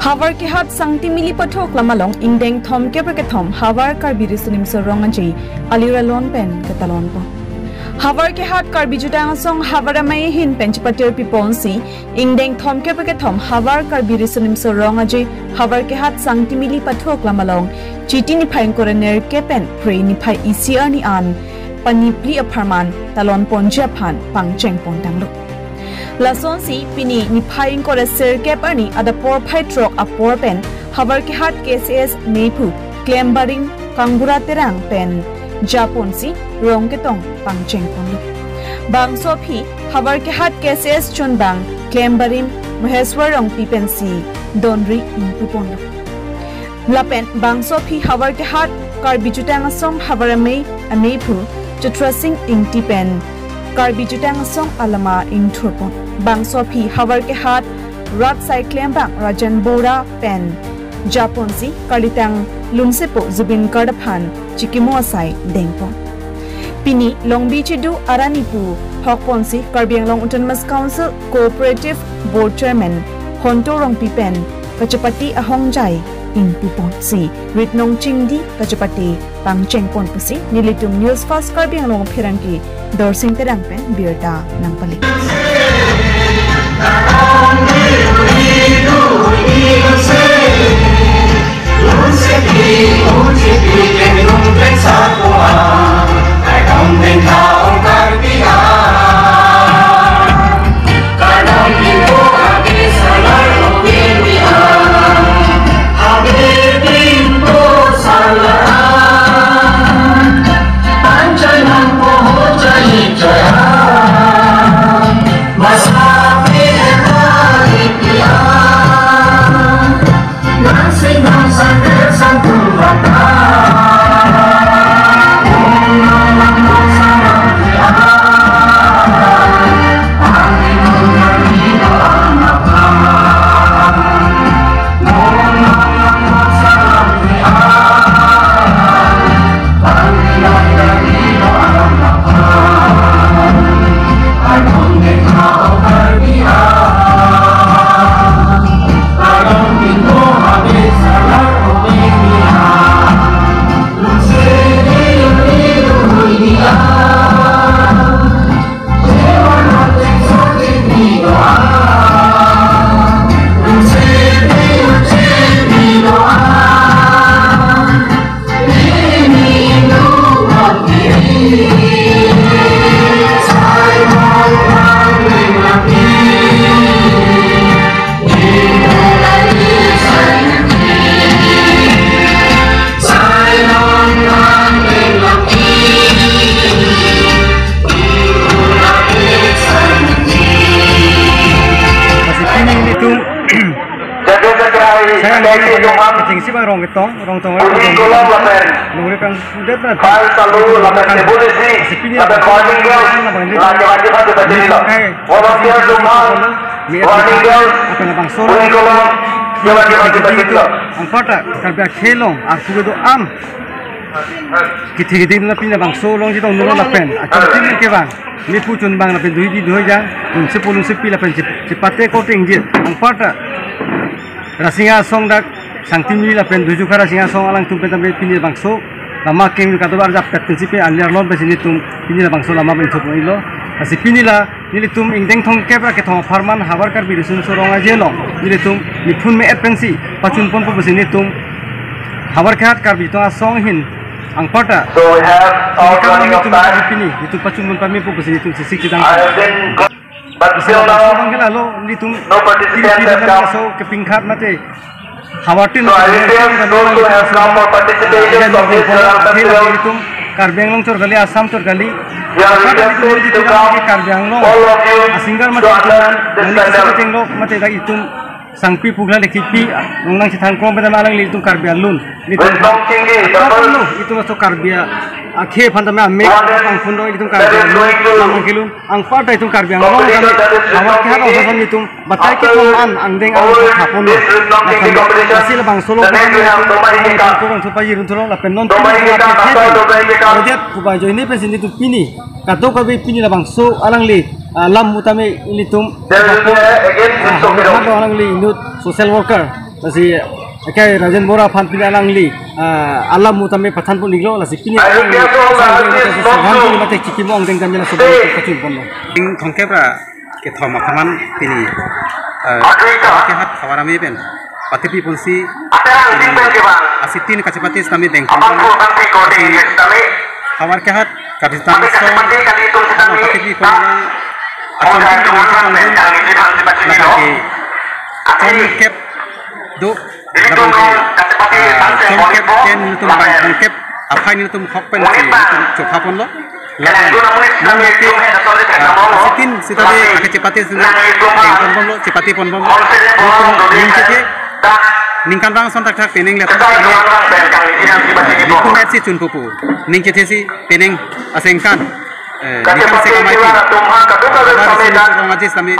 Havar ke hat sangti mili pathok lamalong indeng thom ke thom havar karbi risunim sorong anji alira lon pen katalon po. Havar ke hat karbi jutang song havara mai hin penchpatir piponsi indeng thom ke thom havar karbi risunim sorong anji havar ke hat sangti mili pathok lamalong chiti ni phain korener ke pen pre ni phai ECR ni an pani pli apharman talon ponja phan pangcheng pondanglo. Lason si pini ni phaing ko ser ke pani ada por phai trok a por pen havar ke hat KCS nepu klembaring kangbura terang pen japon si rong ke tong pangcheng pon bang sopi havar ke hat KCS chunbang klembaring maheswarong pipen si donri impupon lapen bang sopi havar ke hat karbi jutang song havarame anepu chutrasing ingtipen karbi jutang song alama ingthurpon bang sopi havar ke hat rat cyclem bang rajan bora pen japon si kalitang lunsepo zubin kardaphan chikimo sai dengpon pini longbi chidu aranipu hokpon si karbiang long autonomous council cooperative board chairman hontorong pipen kachapati ahongjai ingpipon si ritnong chingdi kachapati pangchengpon pusi nilitum news fast karbiang long phiranki dorsing terang pen birta nangpali si bang rong tong nuri kan sudah pernah selalu lakukan polisi ada warning bells lagi-lagi pada berdiri volunteer rumah warning bells warning kolom lagi-lagi berdiri angkota kerja kelong aku itu am kita na pindah bang solong kita untuk lapen akan tinggi ke bang ni pucun bang lapen dua jang sepuluh sepi lapen cepatnya kau tinggi angkota rasinga song dak sangtimi lapen tujuh kara singa song alang tumpen tampe pinjil bangso lama keng kata bar jap prinsipe aliar lon besini tum pinjil bangso lama bentuk ilo asi pinila nili tum ingdeng thong kebra ke thong farman habar kar birusun soronga jelo nili tum nipun me epensi pachun pon po besini tum habar khat kar bito song hin angpata so we have all running of time pini itu pachun pon pami po besini tum sisik sidang but still now no participants have come so kepingkhat mate hawatin so I request those who have come for participation of this festival Karbiang long cor gali Assam cor gali we are requested to come Karbiang long all of you asinggar to mate attend this festival tenglo mate da itum sangpi pugla lekipi nang si thangkong beda malang litum Karbiang lun Wisdom Chingi the first itu masuk Karbia akhe phantame amme ang fundo itum Karbiang lun kilun ang fata itum Karbiang long awak kha ro son itum batai ke an andeng ang thapon hasil bang solo ko bang supai irun tolo la penon dia kubai jo ini pesin itu pini kato ka be pini la bang so alang li lam utame ilitum again alang li social worker lasi kayak Rajan Bora fan pila langli alam mutame pathan pun niglo lasi pini sang pun mate ciki mong deng jamela sobai kacul pon ing thongkebra ke thoma khaman pini ke hat khawarami ben patipi ponsi asitin kacipati stami deng khawar ke hat kabistan so patipi pon Congkep do congkep ken tum bang congkep apa ini tum hopen si coba pun lo sitin sitade ake cepati pon lo cepati pon lo ningkan bang son tak pening lihat niku net si chun pupu ning ke si pening asengkan ningkan se kamai pi ngaji sami